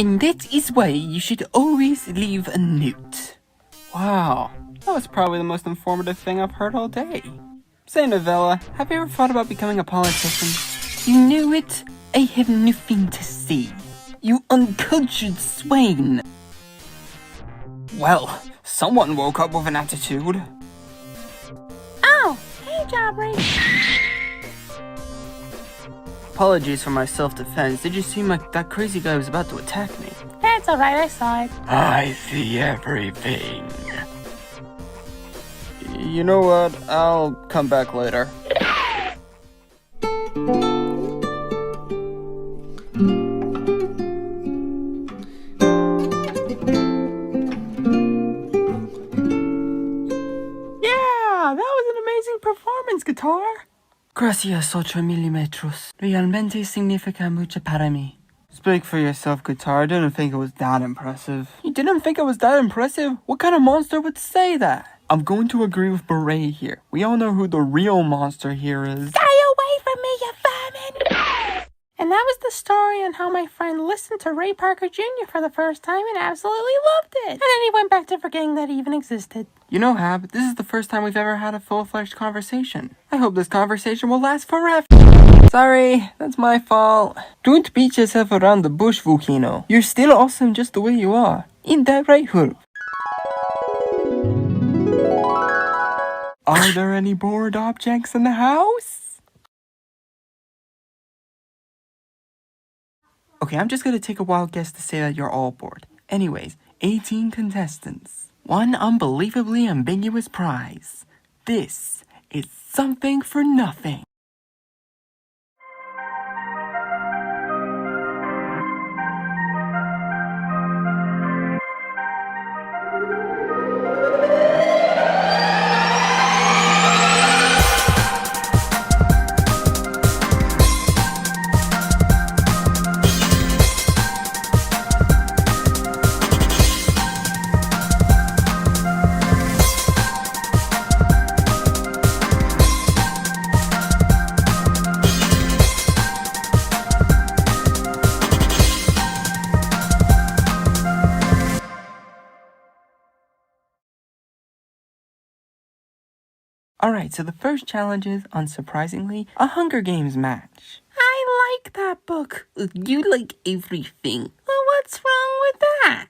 And that is why you should always leave a note. Wow, that was probably the most informative thing I've heard all day. Say, Novella, have you ever thought about becoming a politician? You know it? I have nothing to say. You uncultured swine. Well, someone woke up with an attitude. Oh, hey, Jabri. Apologies for my self-defense. Did you seem like that crazy guy was about to attack me? That's alright, I saw it. I see everything. You know what? I'll come back later. Performance, guitar. Gracias 8 milímetros. Realmente significa mucho para mí. Speak for yourself, guitar. I didn't think it was that impressive. You didn't think it was that impressive? What kind of monster would say that? I'm going to agree with Beret here. We all know who the real monster here is. Stay away from me, you vermin! And that was the story on how my friend listened to Ray Parker Jr. for the first time and absolutely loved it. And then he went back to forgetting that he even existed. You know, Hab, this is the first time we've ever had a full-fledged conversation. I hope this conversation will last forever. Sorry, that's my fault. Don't beat yourself around the bush, Volcano. You're still awesome just the way you are. Ain't that right, Hulk? Are there any bored objects in the house? Okay, I'm just gonna take a wild guess to say that you're all bored. Anyways, 18 contestants. One unbelievably ambiguous prize. This is something for nothing. Alright, so the first challenge is, unsurprisingly, a Hunger Games match. I like that book. You like everything. Well, what's wrong with that?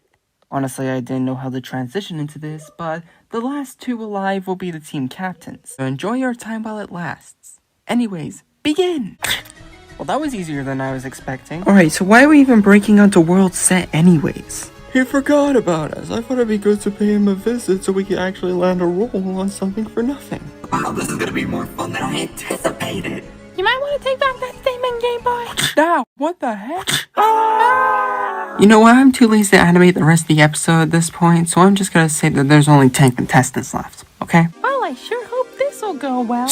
Honestly, I didn't know how to transition into this, but the last two alive will be the team captains. So enjoy your time while it lasts. Anyways, begin! Well, that was easier than I was expecting. Alright, so why are we even breaking onto World Set anyways? He forgot about us. I thought it'd be good to pay him a visit so we could actually land a roll on something for nothing. Wow, this is gonna be more fun than I anticipated. You might want to take back that statement, Game Boy. Now, what the heck? You know what? I'm too lazy to animate the rest of the episode at this point, so I'm just gonna say that there's only 10 contestants left, okay? Well, I sure hope this'll go well.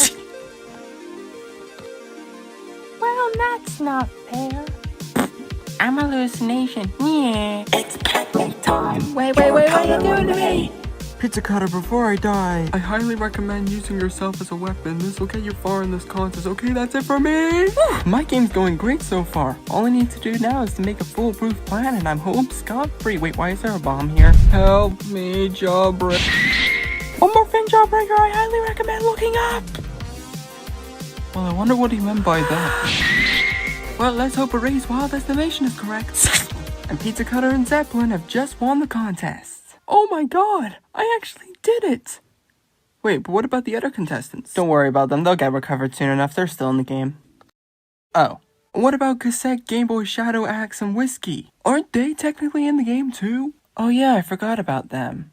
Well, that's not fair. I'm a hallucination. Yeah. It's picnic time. Wait, what are you doing to me? Pizza Cutter, before I die, I highly recommend using yourself as a weapon. This will get you far in this contest. Okay, that's it for me. My game's going great so far. All I need to do now is to make a foolproof plan and I'm home scot-free. Wait, why is there a bomb here? Help me, Jawbreaker. One more thing, Jawbreaker, I highly recommend looking up. Well, I wonder what he meant by that. Well, let's hope Array's wild estimation is correct. And Pizza Cutter and Zeppelin have just won the contest. Oh my god, I actually did it! Wait, but what about the other contestants? Don't worry about them, they'll get recovered soon enough, they're still in the game. Oh, what about Cassette, Game Boy, Shadow, Axe, and Whiskey? Aren't they technically in the game too? Oh yeah, I forgot about them.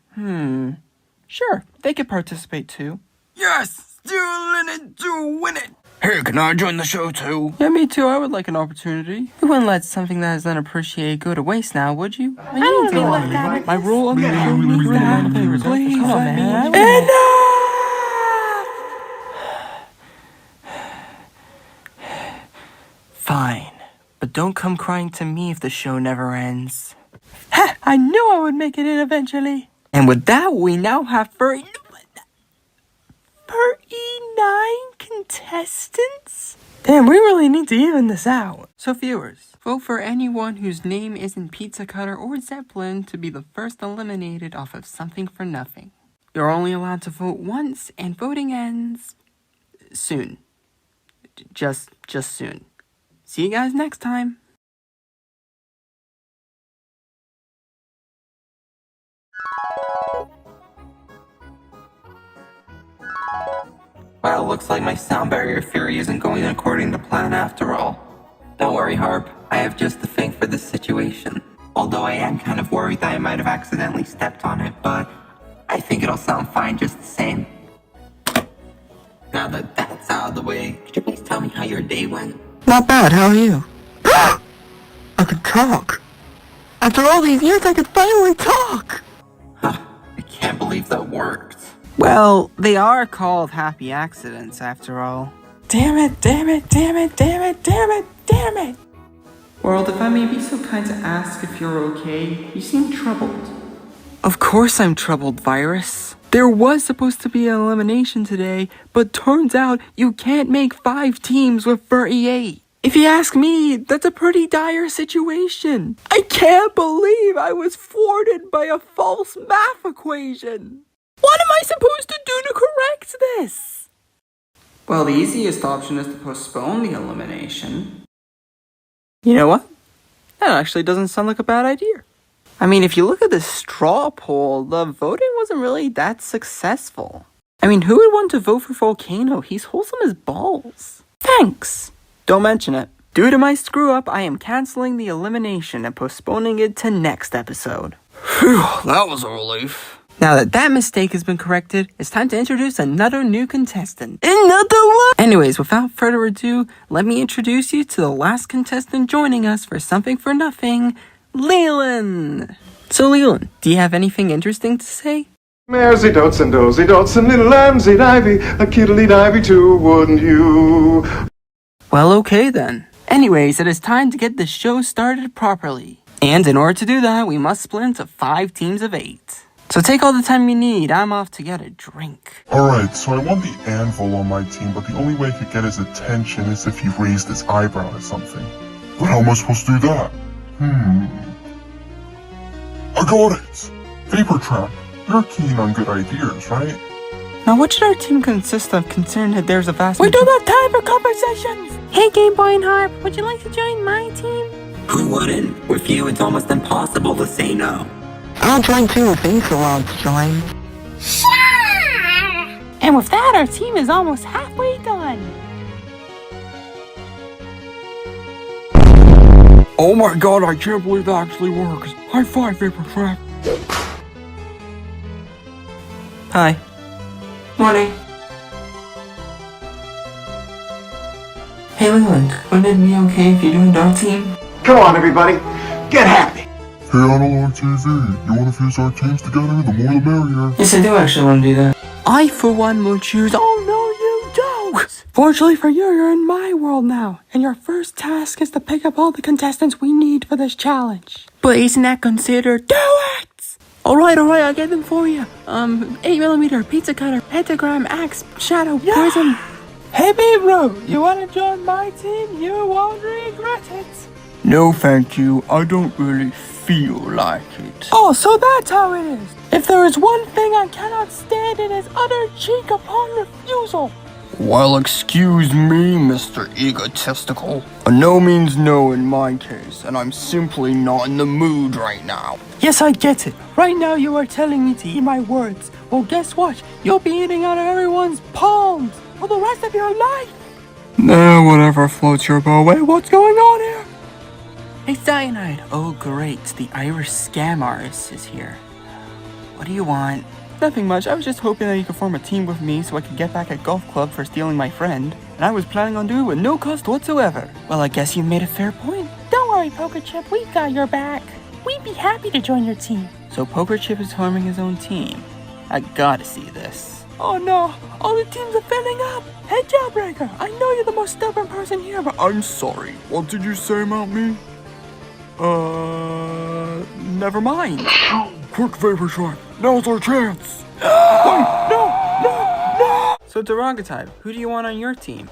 Sure, they could participate too. Yes! Still in it to win it! Hey, can I join the show too? Yeah, me too. I would like an opportunity. You wouldn't let something that is unappreciated go to waste now, would you? I don't feel like that. My role on the show needs to happen. Please, come on, man. Enough! Fine, but don't come crying to me if the show never ends. Ha! I knew I would make it in eventually. And with that, we now have 39 contestants? Damn, we really need to even this out. So viewers, vote for anyone whose name isn't Pizza Cutter or Zeppelin to be the first eliminated off of Something for Nothing. You're only allowed to vote once, and voting ends soon. Just soon. See you guys next time. Well, looks like my sound barrier theory isn't going according to plan after all. Don't worry, Harp. I have just the thing for this situation. Although I am kind of worried that I might have accidentally stepped on it, but I think it'll sound fine just the same. Now that that's out of the way, could you please tell me how your day went? Not bad, how are you? I could talk. After all these years, I could finally talk! Huh, I can't believe that worked. Well, they are called happy accidents after all. Damn it, damn it, damn it, damn it, damn it, damn it! World, if I may be so kind to ask if you're okay, you seem troubled. Of course I'm troubled, Virus. There was supposed to be an elimination today, but turns out you can't make 5 teams with 38. If you ask me, that's a pretty dire situation. I can't believe I was thwarted by a false math equation. What am I supposed to do to correct this? Well, the easiest option is to postpone the elimination. You know what? That actually doesn't sound like a bad idea. I mean, if you look at the straw poll, the voting wasn't really that successful. I mean, who would want to vote for Volcano? He's wholesome as balls. Thanks. Don't mention it. Due to my screw-up, I am canceling the elimination and postponing it to next episode. Phew, that was a relief. Now that that mistake has been corrected, it's time to introduce another new contestant. Another one? Anyways, without further ado, let me introduce you to the last contestant joining us for Something for Nothing, Leland. So Leland, do you have anything interesting to say? Maresy dotes and dozy dotes and little lambsy divey, a kiddly divey too, wouldn't you? Well, okay then. Anyways, it is time to get the show started properly. And in order to do that, we must split into 5 teams of 8. So take all the time you need, I'm off to get a drink. Alright, so I want the Anvil on my team, but the only way I could get his attention is if he raised his eyebrow or something. But how am I supposed to do that? I got it! Vapor Trap, you're keen on good ideas, right? Now what should our team consist of, considering that there's a vast... We don't have time for conversations! Hey, Game Boy and Harp, would you like to join my team? Who wouldn't? With you, it's almost impossible to say no. I'll join too if Ace allowed to join. And with that, our team is almost halfway done. Oh my god, I can't believe that actually works. High five, Vapor Trap. Hi. Morning. Hey Leland, wouldn't it be okay if you joined our team? Come on, everybody, get happy. Hey, on our TV, you want to fuse our teams together? The more the merrier. Yes, I do actually want to do that. I, for one, will choose... Oh, no, you don't! Fortunately for you, you're in my world now, and your first task is to pick up all the contestants we need for this challenge. But isn't that considered... Do it! Alright, I'll get them for you. 8mm, pizza cutter, pentagram, axe, shadow, prism. Hey, bro, you want to join my team? You won't regret it. No, thank you. I don't really feel like it. Oh, so that's how it is. If there is one thing I cannot stand, it is utter cheek upon refusal. Well, excuse me, Mr. Egotistical. A no means no in my case, and I'm simply not in the mood right now. Yes, I get it. Right now you are telling me to eat my words. Well, guess what? You'll be eating out of everyone's palms for the rest of your life. Whatever floats your boat. Wait, what's going on here? Hey, Cyanide! Oh, great. The Irish scam artist is here. What do you want? Nothing much. I was just hoping that you could form a team with me so I could get back at golf club for stealing my friend. And I was planning on doing it with no cost whatsoever. Well, I guess you've made a fair point. Don't worry, Poker Chip, we've got your back. We'd be happy to join your team. So Poker Chip is forming his own team. I gotta see this. Oh no! All the teams are filling up! Hey, Jailbreaker! I know you're the most stubborn person here, but I'm sorry. What did you say about me? Never mind. Quick, Vapor Trap. Now's our chance. Wait, no. So, Derogatype, who do you want on your team?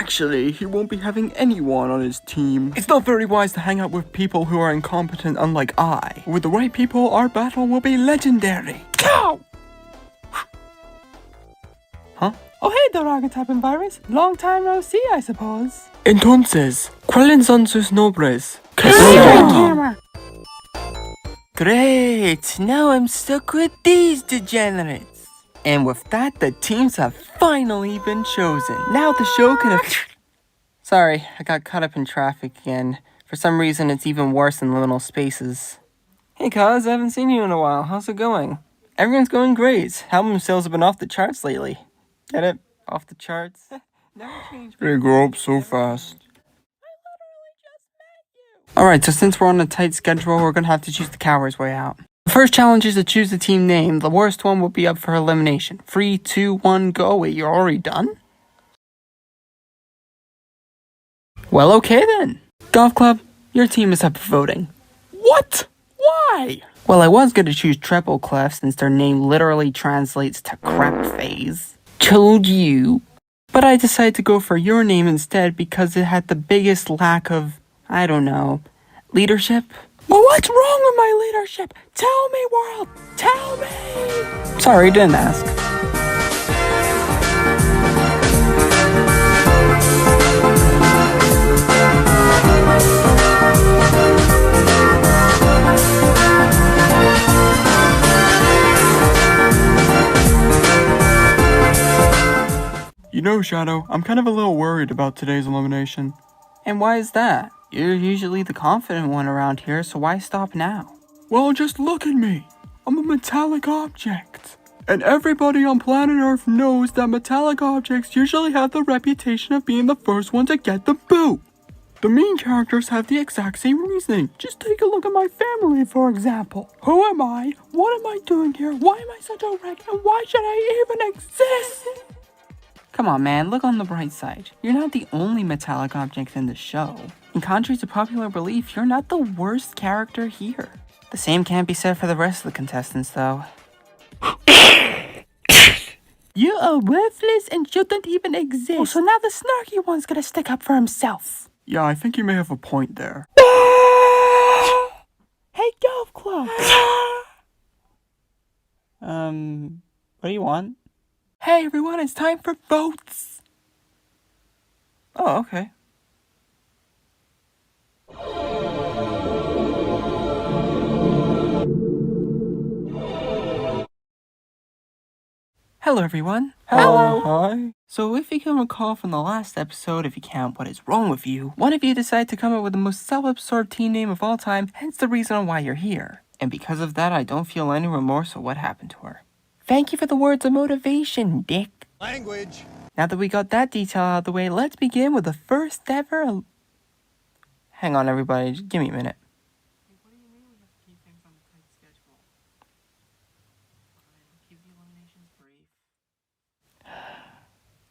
Actually, he won't be having anyone on his team. It's not very wise to hang out with people who are incompetent unlike I. With the right people, our battle will be legendary. Ow! Huh? Oh hey, Doragatype Virus. Long time no see, I suppose. Entonces, ¿cuáles son sus nombres? Camera. Great! Now I'm stuck with these degenerates. And with that, the teams have finally been chosen. Now the show can... Sorry, I got caught up in traffic again. For some reason, it's even worse in liminal spaces. Hey, cuz, I haven't seen you in a while. How's it going? Everyone's going great. Album sales have been off the charts lately. Get it? Off the charts? They grow up so fast. Alright, so since we're on a tight schedule, we're gonna have to choose the coward's way out. The first challenge is to choose the team name. The worst one will be up for elimination. 3, 2, 1, go. Wait, you're already done? Well, okay then. Golf Club, your team is up for voting. What? Why? Well, I was gonna choose Treble Clef since their name literally translates to crap phase. Told you. But I decided to go for your name instead because it had the biggest lack of, I don't know, leadership? Well, what's wrong with my leadership? Tell me, world! Tell me! Sorry, didn't ask. You know, Shadow, I'm kind of a little worried about today's elimination. And why is that? You're usually the confident one around here, so why stop now? Well, just look at me. I'm a metallic object. And everybody on planet Earth knows that metallic objects usually have the reputation of being the first one to get the boot. The main characters have the exact same reasoning. Just take a look at my family, for example. Who am I? What am I doing here? Why am I such a wreck? And why should I even exist? Come on, man, look on the bright side. You're not the only metallic object in the show. And contrary to popular belief, you're not the worst character here. The same can't be said for the rest of the contestants, though. You are worthless and shouldn't even exist. Oh, so now the snarky one's gonna stick up for himself. Yeah, I think you may have a point there. Hey, Golf Club! What do you want? Hey everyone, it's time for votes! Oh, okay. Hello everyone. Hello. Hi. So if you can recall from the last episode, if you count what is wrong with you, one of you decided to come up with the most self-absorbed teen name of all time, hence the reason why you're here. And because of that, I don't feel any remorse for what happened to her. Thank you for the words of motivation, Dick. Language. Now that we got that detail out of the way, let's begin with the first ever... Hang on, everybody. Just give me a minute. What do you mean we have to keep things on a tight schedule? Fine, keep the eliminations brief.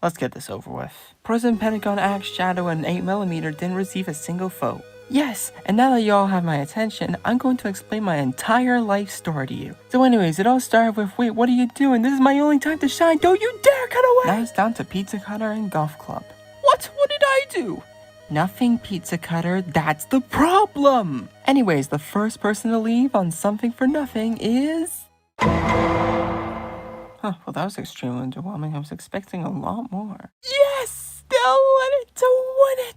Let's get this over with. President Pentagon Axe, Shadow, and 8mm didn't receive a single vote. Yes, and now that y'all have my attention, I'm going to explain my entire life story to you. So anyways, it all started with, wait, what are you doing? This is my only time to shine. Don't you dare cut away! Now it's down to Pizza Cutter and Golf Club. What? What did I do? Nothing, Pizza Cutter. That's the problem! Anyways, the first person to leave on something for nothing is... Huh, well that was extremely underwhelming. I was expecting a lot more. Yes! Still in it to win it!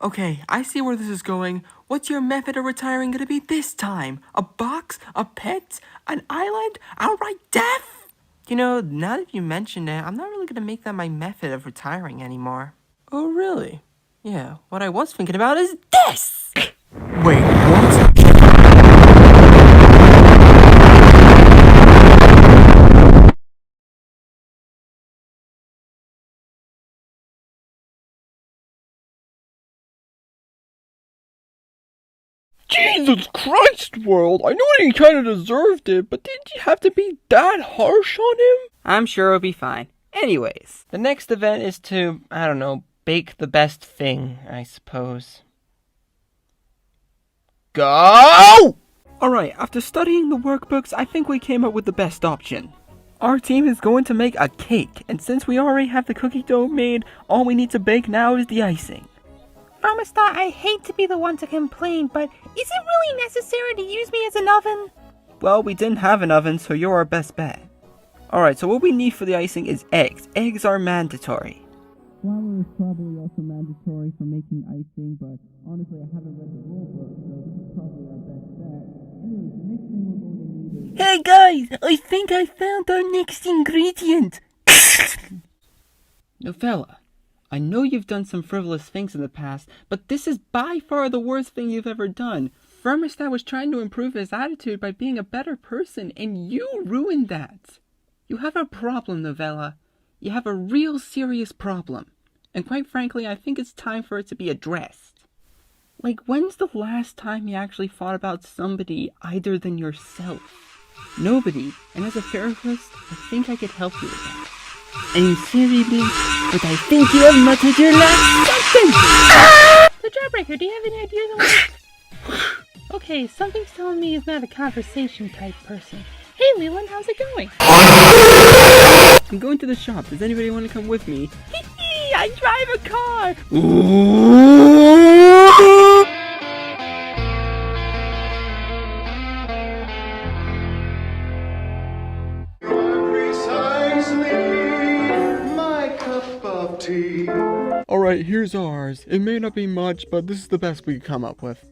Okay, I see where this is going. What's your method of retiring gonna be this time? A box? A pet? An island? Outright death? You know, now that you mentioned it, I'm not really gonna make that my method of retiring anymore. Oh, really? Yeah, what I was thinking about is this! Wait, what? Jesus Christ, world! I know he kind of deserved it, but did you have to be that harsh on him? I'm sure it'll be fine. Anyways, the next event is to, I don't know, bake the best thing, I suppose. Go! Alright, after studying the workbooks, I think we came up with the best option. Our team is going to make a cake, and since we already have the cookie dough made, all we need to bake now is the icing. Thermostat, I hate to be the one to complain, but is it really necessary to use me as an oven? Well, we didn't have an oven, so you're our best bet. Alright, so what we need for the icing is eggs. Eggs are mandatory. Flour is probably also mandatory for making icing, but honestly I haven't read the rule book, so this is probably our best bet. Anyways, the next thing we're going to need is... Hey guys! I think I found our next ingredient! Novella, I know you've done some frivolous things in the past, but this is by far the worst thing you've ever done. Thermostat was trying to improve his attitude by being a better person, and you ruined that. You have a problem, Novella. You have a real serious problem. And quite frankly, I think it's time for it to be addressed. Like, when's the last time you actually thought about somebody other than yourself? Nobody. And as a therapist, I think I could help you with that. I'm sorry, but I think you have muttered your last sentence! The Jawbreaker, do you have any ideas on what? Okay, something's telling me he's not a conversation type person. Hey Leland, how's it going? I'm going to the shop. Does anybody want to come with me? I drive a car! Precisely my cup of tea. Alright, here's ours. It may not be much, but this is the best we could come up with.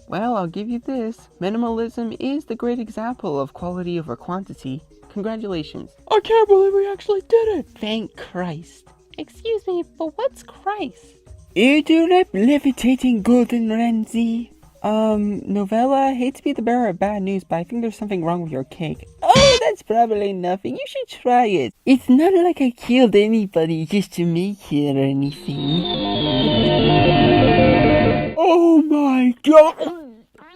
Well, I'll give you this. Minimalism is the great example of quality over quantity. Congratulations. I can't believe we actually did it! Thank Christ. Excuse me, but what's Christ? Levitating golden Ramsey. Novella, I hate to be the bearer of bad news, but I think there's something wrong with your cake. Oh, that's probably nothing. You should try it. It's not like I killed anybody just to make it or anything. Oh my god!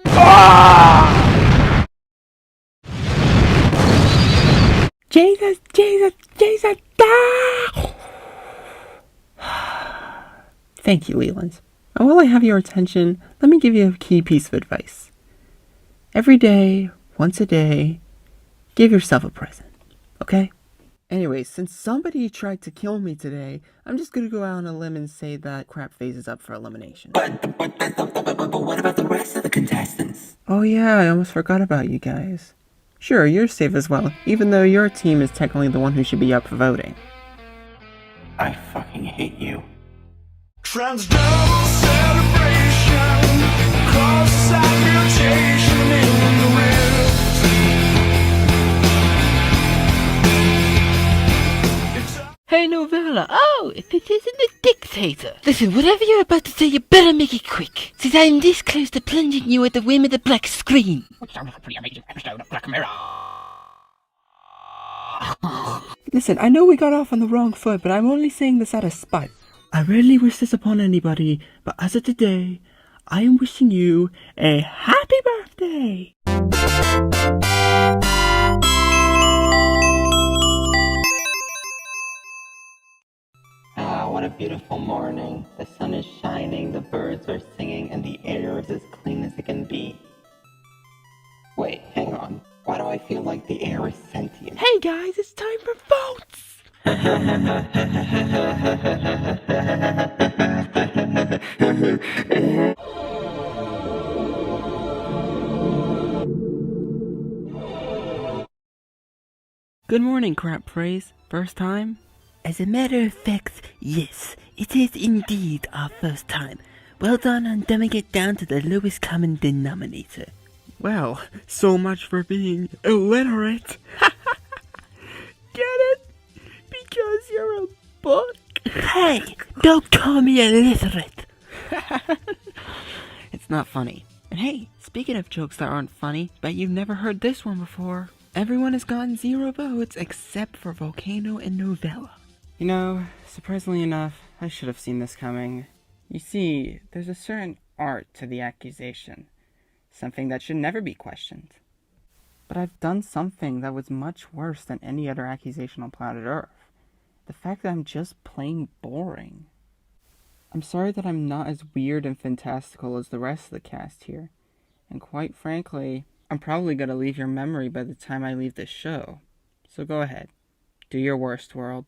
Ah! Jesus! Ah! Thank you, Leland. And while I have your attention, let me give you a key piece of advice. Every day, once a day, give yourself a present, okay? Anyways, since somebody tried to kill me today, I'm just gonna go out on a limb and say that crap phase is up for elimination. But what about the rest of the contestants? Oh yeah, I almost forgot about you guys. Sure, you're safe as well, even though your team is technically the one who should be up for voting. I fucking hate you. Transdermal celebration, cross-site mutation in the rift. Hey Novella, oh, if it isn't the dictator. Listen, whatever you're about to say, you better make it quick, since I'm this close to plunging you at the whim of the black screen. Listen, I know we got off on the wrong foot, but I'm only saying this out of spite. I rarely wish this upon anybody, but as of today, I am wishing you a happy birthday! Ah, what a beautiful morning. The sun is shining, the birds are singing, and the air is as clean as it can be. Wait, hang on. Why do I feel like the air is sentient? Hey guys, it's time for votes! Good morning, crap praise. First time? As a matter of fact, yes, it is indeed our first time. Well done on dumbing it down to the lowest common denominator. Well, so much for being illiterate. Get it? Because you're a book? Hey, don't call me illiterate. It's not funny. And hey, speaking of jokes that aren't funny, bet you've never heard this one before. Everyone has gotten 0 votes except for Volcano and Novella. You know, surprisingly enough, I should have seen this coming. You see, there's a certain art to the accusation. Something that should never be questioned. But I've done something that was much worse than any other accusation on planet Earth. The fact that I'm just plain boring. I'm sorry that I'm not as weird and fantastical as the rest of the cast here. And quite frankly, I'm probably going to leave your memory by the time I leave this show. So go ahead, Do your worst, world.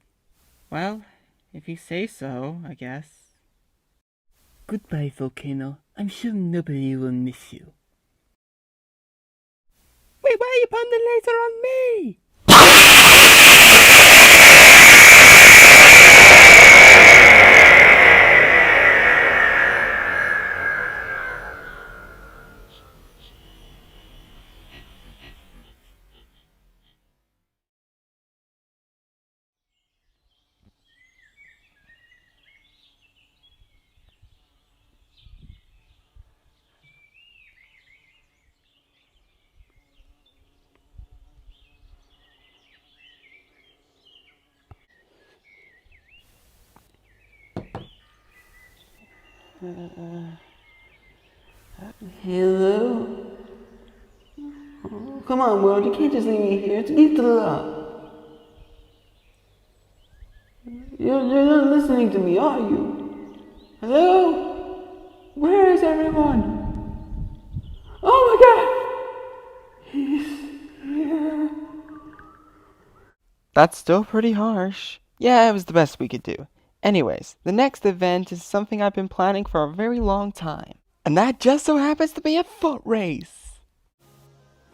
Well, if you say so, I guess. Goodbye, Volcano. I'm sure nobody will miss you. Wait, why are you putting the laser on me? Hello? Oh, come on, world, you can't just leave me here. Get to the You're not listening to me, are you? Hello? Where is everyone? Oh my god! He's here. That's still pretty harsh. Yeah, it was the best we could do. Anyways, the next event is something I've been planning for a very long time. And that just so happens to be a foot race.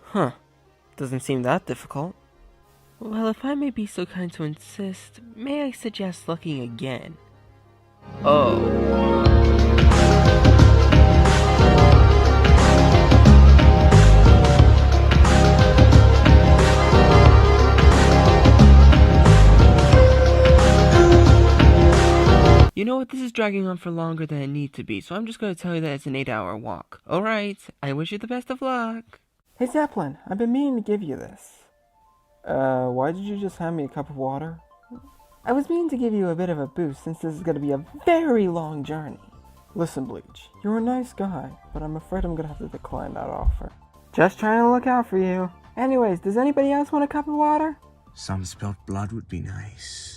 Huh. Doesn't seem that difficult. Well, if I may be so kind to insist, may I suggest looking again? Oh. You know what, this is dragging on for longer than it needs to be, so I'm just going to tell you that it's an 8-hour walk. Alright, I wish you the best of luck. Hey Zeppelin, I've been meaning to give you this. Why did you just hand me a cup of water? I was meaning to give you a bit of a boost since this is going to be a very long journey. Listen, Bleach, you're a nice guy, but I'm afraid I'm going to have to decline that offer. Just trying to look out for you. Anyways, does anybody else want a cup of water? Some spilt blood would be nice.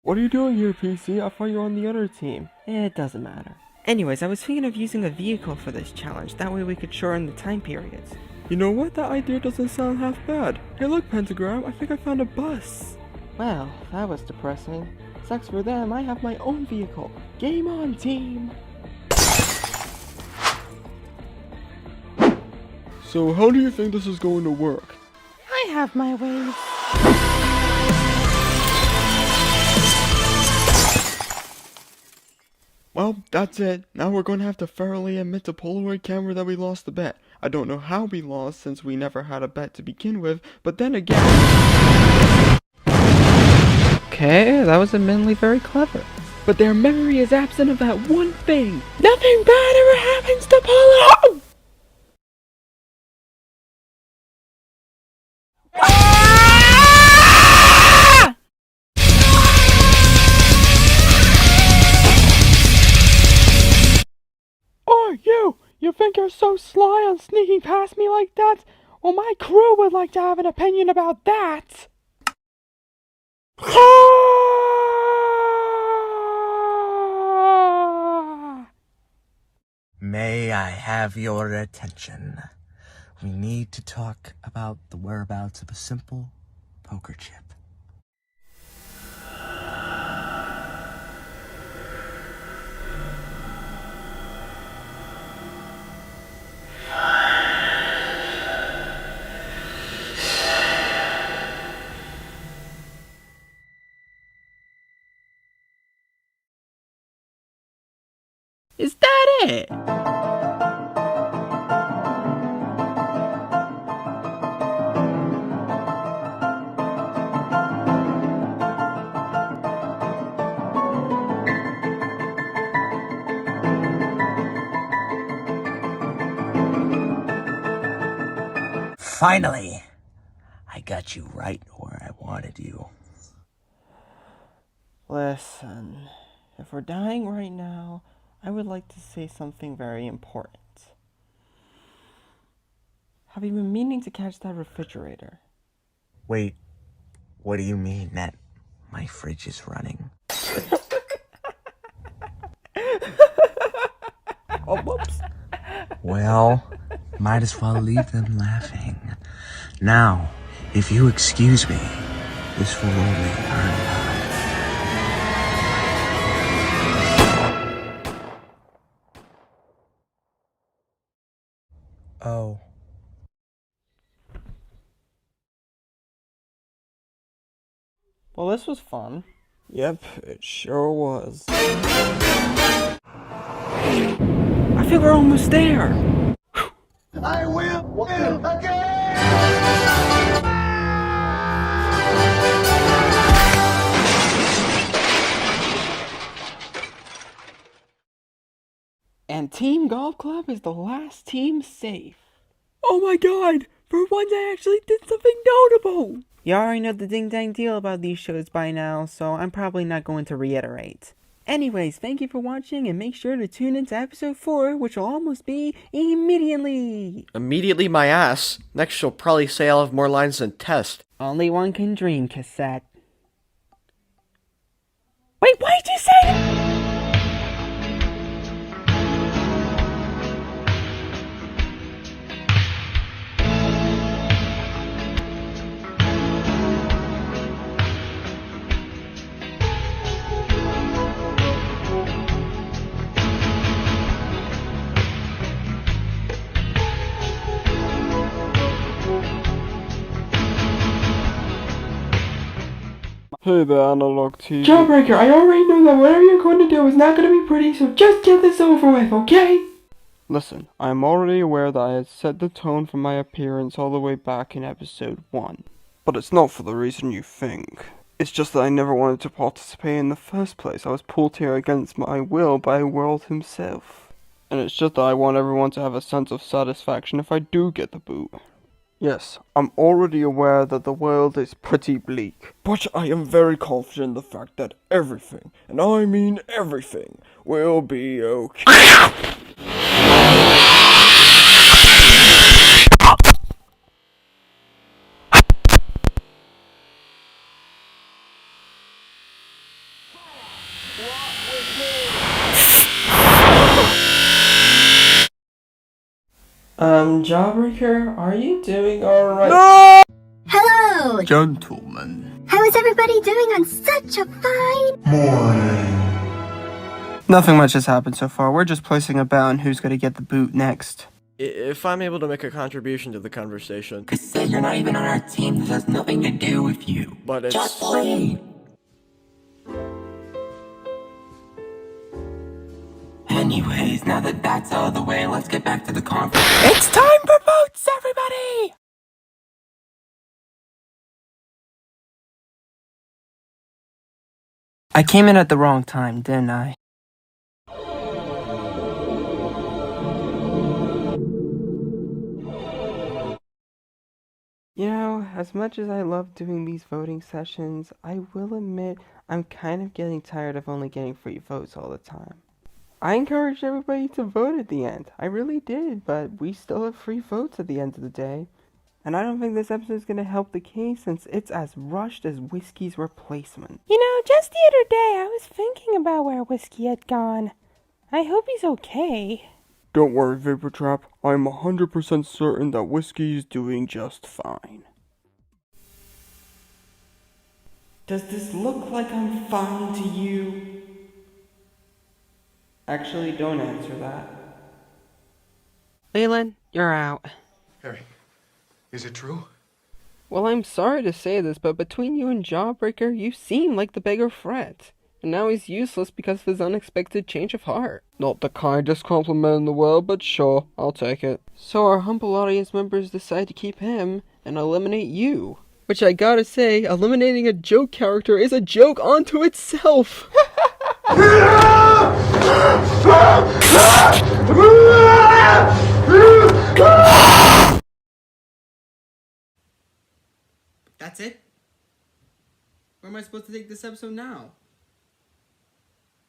What are you doing here, PC? I thought you were on the other team. It doesn't matter. Anyways, I was thinking of using a vehicle for this challenge, that way we could shorten the time periods. You know what? That idea doesn't sound half bad. Hey look, Pentagram, I think I found a bus. Well, that was depressing. Sucks for them, I have my own vehicle. Game on, team! So how do you think this is going to work? I have my ways. Well, that's it. Now we're going to have to thoroughly admit to Polaroid camera that we lost the bet. I don't know how we lost since we never had a bet to begin with, but then again... Okay, that was admittedly very clever. But their memory is absent of that one thing. Nothing bad ever happens to Polaroid! Oh, you think you're so sly on sneaking past me like that? Well, my crew would like to have an opinion about that. May I have your attention? We need to talk about the whereabouts of a simple poker chip. Is that it? Finally, I got you right where I wanted you. Listen, if we're dying right now, I would like to say something very important. Have you been meaning to catch that refrigerator? Wait, what do you mean that my fridge is running? Oh, whoops. Well, Might as well leave them laughing. Now, if you excuse me, this will only hurt. Oh. Well, this was fun. Yep, it sure was. I think we're almost there. I will win again! And Team Golf Club is the last team safe. Oh my god! For once I actually did something notable! You already know the ding-dang deal about these shows by now, so I'm probably not going to reiterate. Anyways, thank you for watching, and make sure to tune into episode 4, which will almost be immediately! Immediately my ass. Next she'll probably say I'll have more lines than Test. Only one can dream, cassette. Wait, what did you say? Hey there, Analog TV. Jawbreaker, I already know that whatever you're going to do is not going to be pretty, so just get this over with, okay? Listen, I'm already aware that I had set the tone for my appearance all the way back in episode 1. But it's not for the reason you think. It's just that I never wanted to participate in the first place. I was pulled here against my will by World himself. And it's just that I want everyone to have a sense of satisfaction if I do get the boot. Yes, I'm already aware that the world is pretty bleak, but I am very confident in the fact that everything, and I mean everything, will be okay. Jawbreaker, are you doing alright? No! Hello! Gentlemen. How is everybody doing on such a fine Morning. Nothing much has happened so far. We're just placing a bet on who's gonna get the boot next. If I'm able to make a contribution to the conversation... Cause you're not even on our team, this has nothing to do with you. But it's... Just play! Anyways, now that that's out of the way, let's get back to the conference. It's time for votes, everybody! I came in at the wrong time, didn't I? You know, as much as I love doing these voting sessions, I will admit I'm kind of getting tired of only getting free votes all the time. I encouraged everybody to vote at the end. I really did, but we still have free votes at the end of the day. And I don't think this episode is going to help the case since it's as rushed as Whiskey's replacement. You know, just the other day I was thinking about where Whiskey had gone. I hope he's okay. Don't worry, Vapor Trap. I'm 100% certain that Whiskey is doing just fine. Does this look like I'm fine to you? Actually, don't answer that. Leland, you're out. Harry, is it true? Well, I'm sorry to say this, but between you and Jawbreaker, you seem like the bigger threat. And now he's useless because of his unexpected change of heart. Not the kindest compliment in the world, but sure, I'll take it. So our humble audience members decide to keep him and eliminate you. Which I gotta say, eliminating a joke character is a joke unto itself! That's it? Where am I supposed to take this episode now?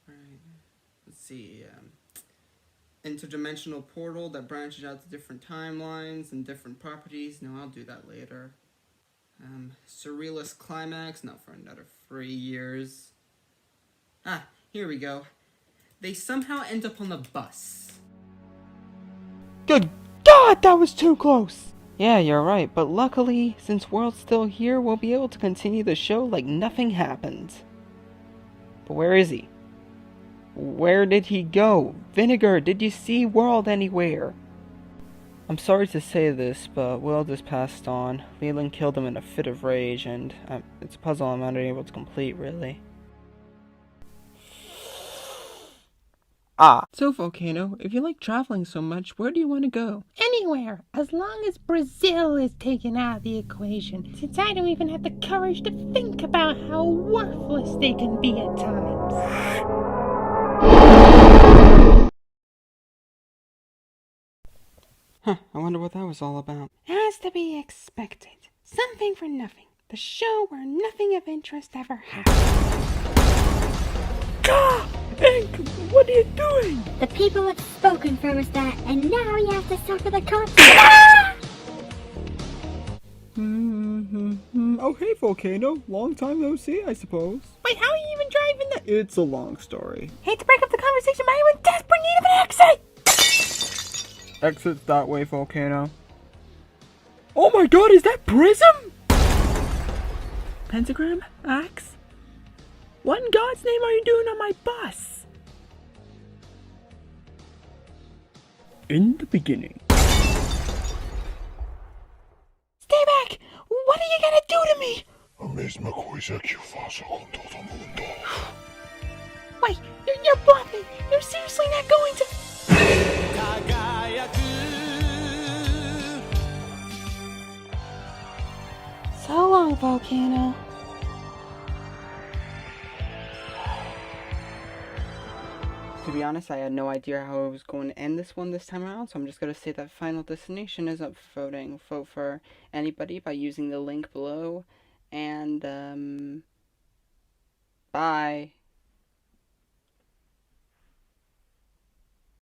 Alright, let's see. Interdimensional portal that branches out to different timelines and different properties. No, I'll do that later. Surrealist climax, not for another 3 years. Ah, here we go. They somehow end up on the bus. Good God, that was too close! Yeah, you're right, but luckily, since World's still here, we'll be able to continue the show like nothing happened. But where is he? Where did he go? Vinegar, did you see World anywhere? I'm sorry to say this, but Will just passed on. Leland killed him in a fit of rage, and it's a puzzle I'm unable to complete, really. So, Volcano, if you like traveling so much, where do you want to go? Anywhere, as long as Brazil is taken out of the equation, since I don't even have the courage to think about how worthless they can be at times. Huh, I wonder what that was all about. As to be expected. Something for nothing. The show where nothing of interest ever happened. Ink, what are you doing? The people have spoken for us that, and now you have to suffer the consequences. Oh, hey, Volcano. Long time no see, I suppose. Wait, how are you even driving that? It's a long story. Hate to break up the conversation, but I'm in desperate need of an exit! Exit's that way, Volcano. Oh my god, is that Prism? Pentagram? Axe? What in God's name are you doing on my bus? In the beginning. Stay back! What are you gonna do to me? A mesma coisa que eu faço com todo mundo. Wait, you're bluffing! You're seriously not going to... So long, Volcano. To be honest, I had no idea how I was going to end this one this time around, so I'm just going to say that Final Destination is up for voting. Vote for anybody by using the link below, and, bye.